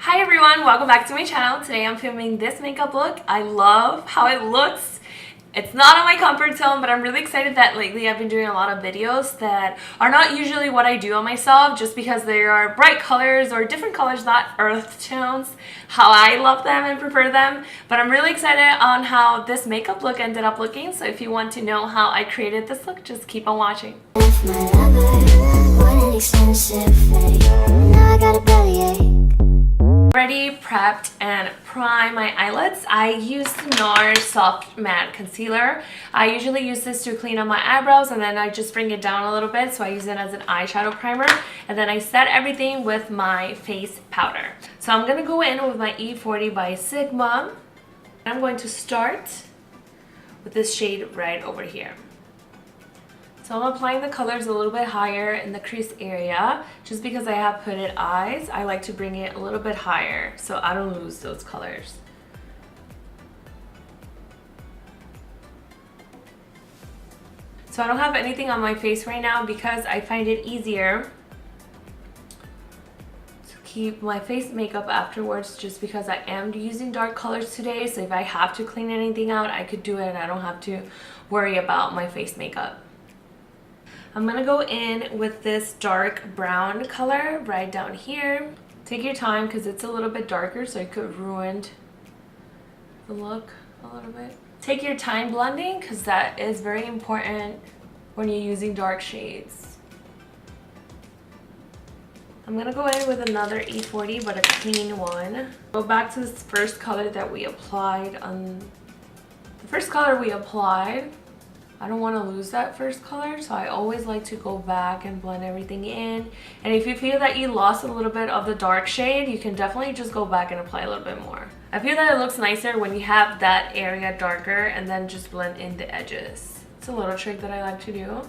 Hi everyone, welcome back to my channel. Today I'm filming this makeup look. I love how it looks. It's not on my comfort zone, but I'm really excited that lately I've been doing a lot of videos that are not usually what I do on myself just because they are bright colors or different colors, not earth tones, how I love them and prefer them. But I'm really excited on how this makeup look ended up looking. So if you want to know how I created this look, just keep on watching. Already prepped and primed my eyelids. I use the NARS Soft Matte Concealer. I usually use this to clean up my eyebrows and then I just bring it down a little bit, so I use it as an eyeshadow primer. And then I set everything with my face powder. So I'm going to go in with my E40 by Sigma. I'm going to start with this shade right over here. So I'm applying the colors a little bit higher in the crease area. Just because I have hooded eyes, I like to bring it a little bit higher so I don't lose those colors. So I don't have anything on my face right now because I find it easier to keep my face makeup afterwards, just because I am using dark colors today. So if I have to clean anything out, I could do it and I don't have to worry about my face makeup. I'm going to go in with this dark brown color right down here. Take your time because it's a little bit darker, so it could ruin the look a little bit. Take your time blending because that is very important when you're using dark shades. I'm going to go in with another E40, but a clean one. Go back to this first color that we applied on the first color we applied. I don't want to lose that first color, so I always like to go back and blend everything in. And if you feel that you lost a little bit of the dark shade, you can definitely just go back and apply a little bit more. I feel that it looks nicer when you have that area darker and then just blend in the edges. It's a little trick that I like to do.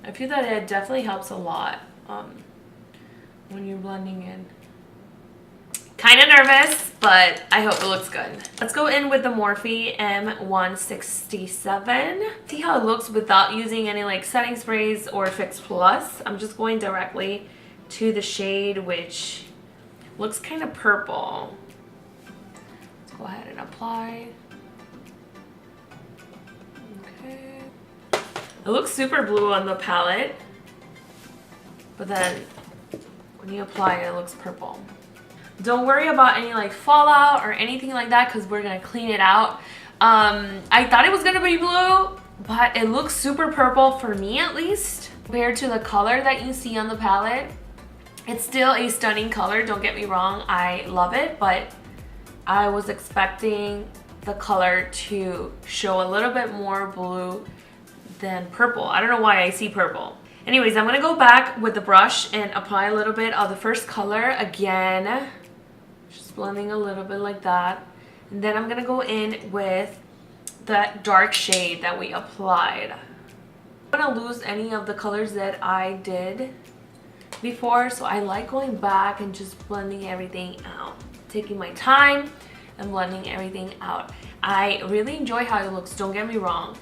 I feel that it definitely helps a lot when you're blending in. Kind of nervous, but I hope it looks good. Let's go in with the Morphe M167. See how it looks without using any like setting sprays or Fix Plus. I'm just going directly to the shade, which looks kind of purple. Let's go ahead and apply. Okay. It looks super blue on the palette, but then when you apply it, it looks purple. Don't worry about any like fallout or anything like that because we're gonna clean it out. I thought it was gonna be blue, but it looks super purple for me, at least. Compared to the color that you see on the palette, it's still a stunning color, don't get me wrong, I love it, but I was expecting the color to show a little bit more blue than purple. I don't know why I see purple. Anyways, I'm gonna go back with the brush and apply a little bit of the first color again. Just blending a little bit like that. And then I'm gonna go in with that dark shade that we applied. I'm gonna lose any of the colors that I did before, so I like going back and just blending everything out. Taking my time and blending everything out. I really enjoy how it looks, don't get me wrong.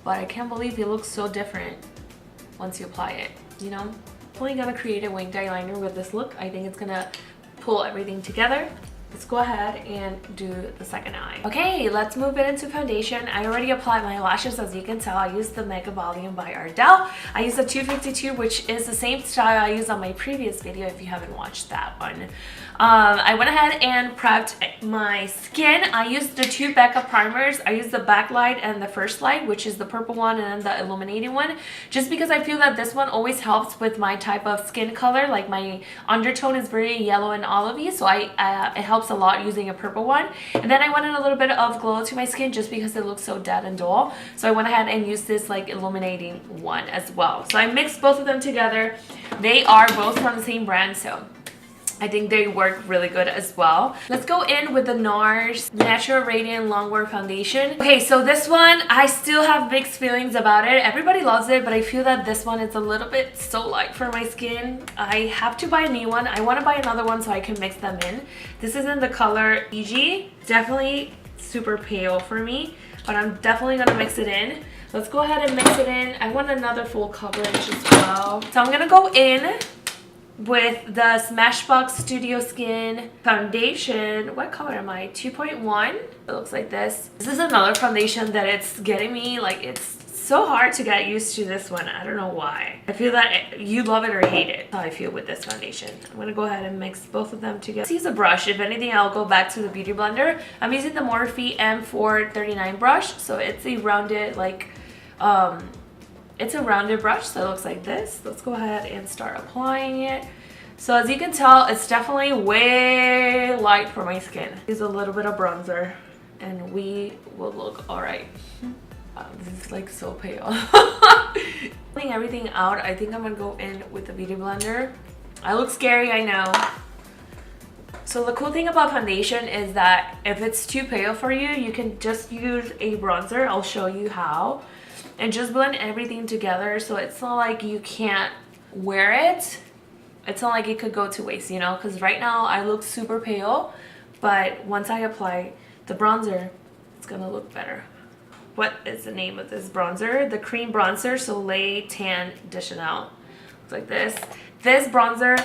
But I can't believe it looks so different once you apply it, you know? I'm only gonna create a winged eyeliner with this look. I think it's gonna pull everything together. Let's go ahead and do the second eye. Okay, let's move it into foundation. I already applied my lashes, as you can tell. I used the Mega Volume by Ardell. I used the 252, which is the same style I used on my previous video if you haven't watched that one. I went ahead and prepped my skin. I used the two backup primers. I used the Backlight and the First Light, which is the purple one and then the illuminating one, just because I feel that this one always helps with my type of skin color. Like my undertone is very yellow and olivey, so it helps a lot using a purple one. And then I wanted a little bit of glow to my skin just because it looks so dead and dull, so I went ahead and used this like illuminating one as well. So I mixed both of them together. They are both from the same brand, so I think they work really good as well. Let's go in with the NARS Natural Radiant Longwear Foundation. Okay, so this one, I still have mixed feelings about it. Everybody loves it, but I feel that this one is a little bit so light for my skin. I have to buy a new one. I want to buy another one so I can mix them in. This is in the color EG. Definitely super pale for me, but I'm definitely going to mix it in. Let's go ahead and mix it in. I want another full coverage as well. So I'm going to go in with the Smashbox Studio Skin foundation. What color am I? 2.1. It looks like this. This is another foundation that it's getting me, like, it's so hard to get used to this one. I don't know why. I feel that you love it or hate it. That's how I feel with this foundation. I'm gonna go ahead and mix both of them together. Let's use a brush. If anything, I'll go back to the Beauty Blender. I'm using the Morphe M439 brush. So it's a rounded, like, it's a rounded brush, so it looks like this. Let's go ahead and start applying it. So as you can tell, it's definitely way light for my skin. Use a little bit of bronzer and we will look all right. This is like so pale. Pulling everything out, I think I'm gonna go in with the Beauty Blender. I look scary, I know. So the cool thing about foundation is that if it's too pale for you, you can just use a bronzer. I'll show you how. And just blend everything together so it's not like you can't wear it. It's not like it could go to waste, you know? Because right now I look super pale, but once I apply the bronzer, it's gonna look better. What is the name of this bronzer? The cream bronzer Soleil Tan de Chanel. Looks like this. This bronzer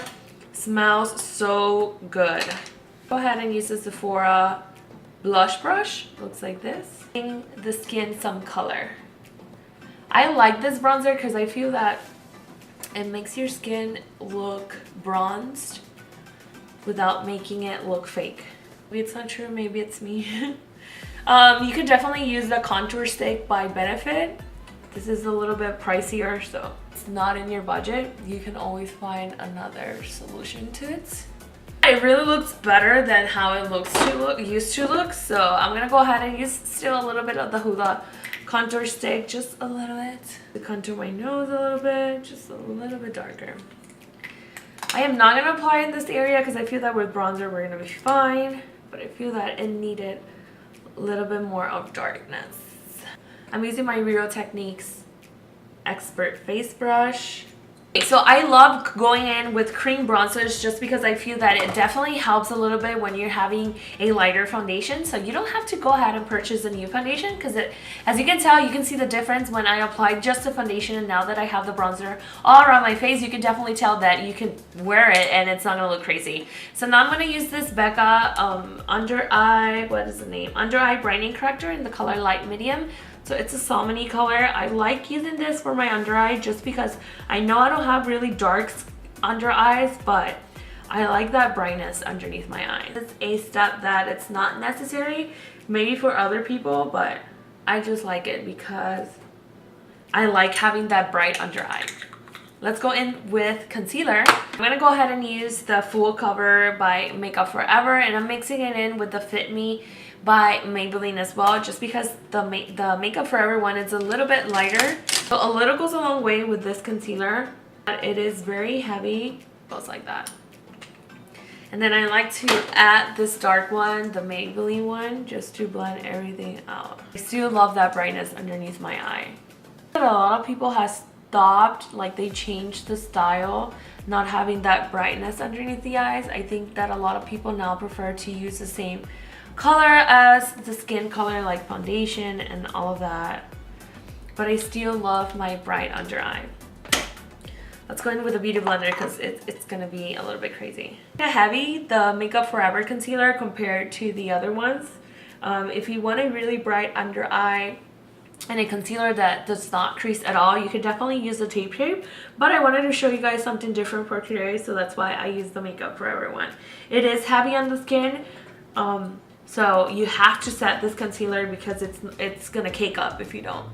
smells so good. Go ahead and use the Sephora blush brush. Looks like this. Giving the skin some color. I like this bronzer because I feel that it makes your skin look bronzed without making it look fake. Maybe it's not true, maybe it's me. You can definitely use the contour stick by Benefit. This is a little bit pricier, so it's not in your budget. You can always find another solution to it. It really looks better than how it used to look, so I'm gonna go ahead and use still a little bit of the Hoola contour stick, just a little bit, to contour my nose a little bit, just a little bit darker. I am not going to apply in this area because I feel that with bronzer we're going to be fine, but I feel that it needed a little bit more of darkness. I'm using my Real Techniques Expert Face Brush. So I love going in with cream bronzers just because I feel that it definitely helps a little bit when you're having a lighter foundation. So you don't have to go ahead and purchase a new foundation because as you can tell, you can see the difference when I applied just the foundation, and now that I have the bronzer all around my face, you can definitely tell that you can wear it and it's not going to look crazy. So now I'm going to use this Becca under eye brightening corrector in the color light medium. So it's a salmon-y color. I like using this for my under eye just because I know I don't have really dark under eyes, but I like that brightness underneath my eyes. It's a step that it's not necessary maybe for other people, but I just like it because I like having that bright under eye. Let's go in with concealer. I'm going to go ahead and use the Full Cover by Makeup Forever, and I'm mixing it in with the Fit Me by Maybelline as well, just because the Makeup Forever one is a little bit lighter. So a little goes a long way with this concealer. It is very heavy. Goes like that. And then I like to add this dark one, the Maybelline one, just to blend everything out. I still love that brightness underneath my eye. A lot of people have stopped, like they changed the style, not having that brightness underneath the eyes. I think that a lot of people now prefer to use the same color as the skin color, like foundation and all of that, but I still love my bright under eye. Let's go in with a Beauty Blender because it's gonna be a little bit crazy. Heavy, the Makeup Forever concealer compared to the other ones. If you want a really bright under eye and a concealer that does not crease at all, you can definitely use the Tape Shape, but I wanted to show you guys something different for today, so that's why I use the Makeup Forever one. It is heavy on the skin, so you have to set this concealer because it's gonna cake up if you don't.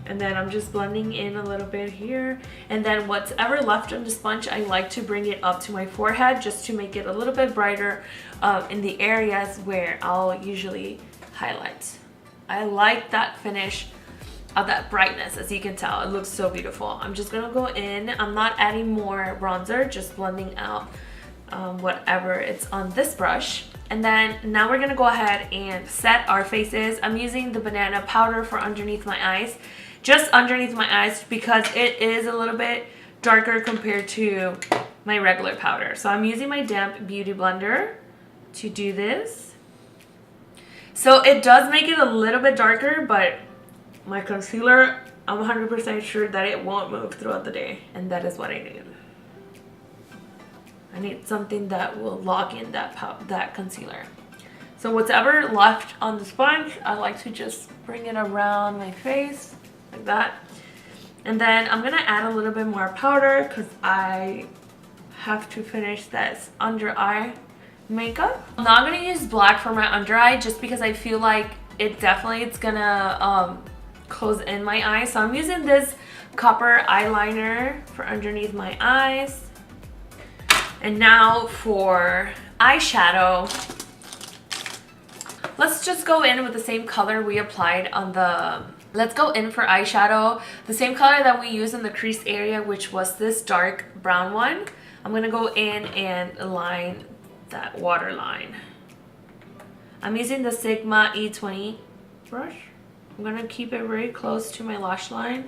And then I'm just blending in a little bit here, and then what's ever left on the sponge, I like to bring it up to my forehead just to make it a little bit brighter in the areas where I'll usually highlight. I like that finish of that brightness. As you can tell, it looks so beautiful. I'm just gonna go in, I'm not adding more bronzer, just blending out whatever it's on this brush. And then now we're gonna go ahead and set our faces. I'm using the banana powder for underneath my eyes, just underneath my eyes, because it is a little bit darker compared to my regular powder. So I'm using my damp Beauty Blender to do this. So it does make it a little bit darker, but my concealer, I'm 100% sure that it won't move throughout the day, and that is what I need. I need something that will lock in that concealer. So whatever left on the sponge, I like to just bring it around my face like that. And then I'm gonna add a little bit more powder because I have to finish this under eye makeup. I'm not gonna use black for my under eye just because I feel like it's gonna close in my eyes. So I'm using this copper eyeliner for underneath my eyes. And now for eyeshadow, let's just go in with the same color we applied on the, let's go in for eyeshadow, the same color that we used in the crease area, which was this dark brown one. I'm gonna go in and align that waterline. I'm using the Sigma E20 brush. I'm gonna keep it very close to my lash line.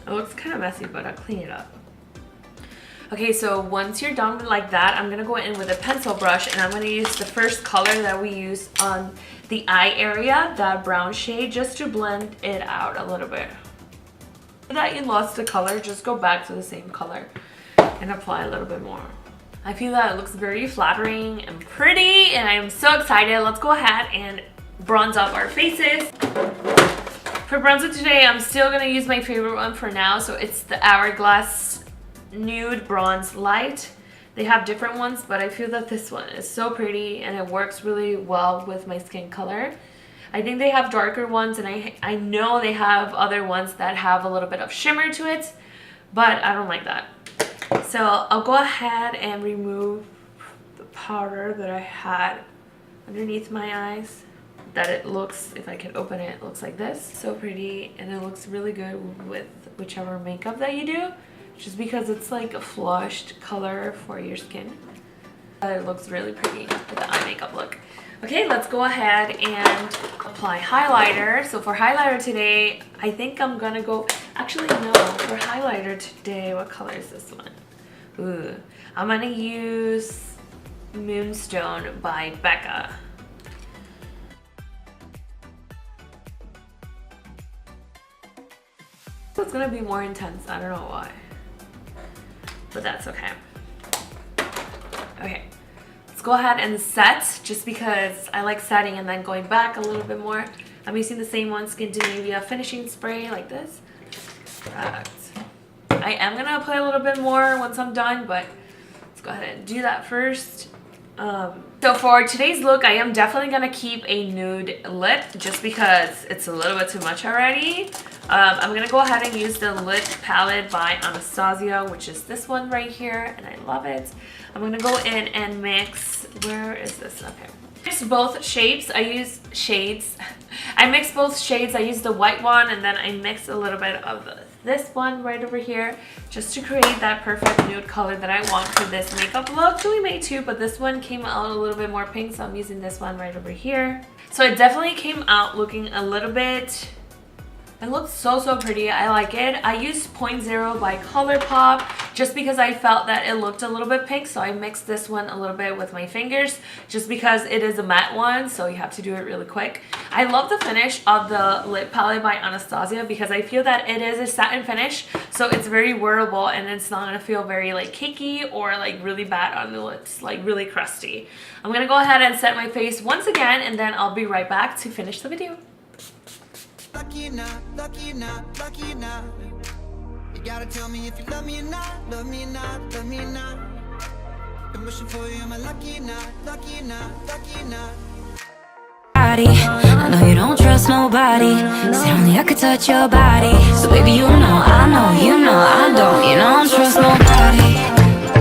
It looks kind of messy, but I'll clean it up. Okay, so once you're done like that, I'm gonna go in with a pencil brush and I'm gonna use the first color that we used on the eye area, that brown shade, just to blend it out a little bit. If that you lost the color, just go back to the same color and apply a little bit more. I feel that it looks very flattering and pretty, and I am so excited. Let's go ahead and bronze up our faces. For bronzer today, I'm still gonna use my favorite one for now, so it's the Hourglass Nude Bronze Light. They have different ones, but I feel that this one is so pretty and it works really well with my skin color. I think they have darker ones, and I know they have other ones that have a little bit of shimmer to it, but I don't like that. So I'll go ahead and remove the powder that I had underneath my eyes. That it looks, if I can open it, it looks like this. So pretty, and it looks really good with whichever makeup that you do, just because it's like a flushed color for your skin. It looks really pretty with the eye makeup look. Okay, let's go ahead and apply highlighter. So for highlighter today, I think I'm gonna go, actually no, for highlighter today, what color is this one? Ooh, I'm gonna use Moonstone by Becca. It's gonna be more intense, I don't know why, but that's okay. Okay, let's go ahead and set, just because I like setting and then going back a little bit more. I'm using the same one, Scandinavia finishing spray like this. Correct. I am gonna apply a little bit more once I'm done, but let's go ahead and do that first. So for today's look, I am definitely gonna keep a nude lip just because it's a little bit too much already. I'm gonna go ahead and use the lip palette by Anastasia, which is this one right here, and I love it. I'm gonna go in and mix, where is this? Okay. Mix both shapes. I use shades. I mix both shades. I use the white one, and then I mix a little bit of this one right over here, just to create that perfect nude color that I want for this makeup look. Actually made two, but this one came out a little bit more pink, so I'm using this one right over here. So it definitely came out looking a little bit, it looks so pretty. I like it. I used 0.0 by ColourPop just because I felt that it looked a little bit pink, so I mixed this one a little bit with my fingers just because it is a matte one, so you have to do it really quick. I love the finish of the lip palette by Anastasia because I feel that it is a satin finish, so it's very wearable and it's not gonna feel very like cakey or like really bad on the lips, like really crusty. I'm gonna go ahead and set my face once again, and then I'll be right back to finish the video. Lucky or not, lucky or not, lucky or not. You gotta tell me if you love me or not, love me or not, love me or not. I'm wishing for you, am I lucky or not, lucky or not, lucky or not. I know you don't trust nobody, said only I could touch your body. So baby, you know I'm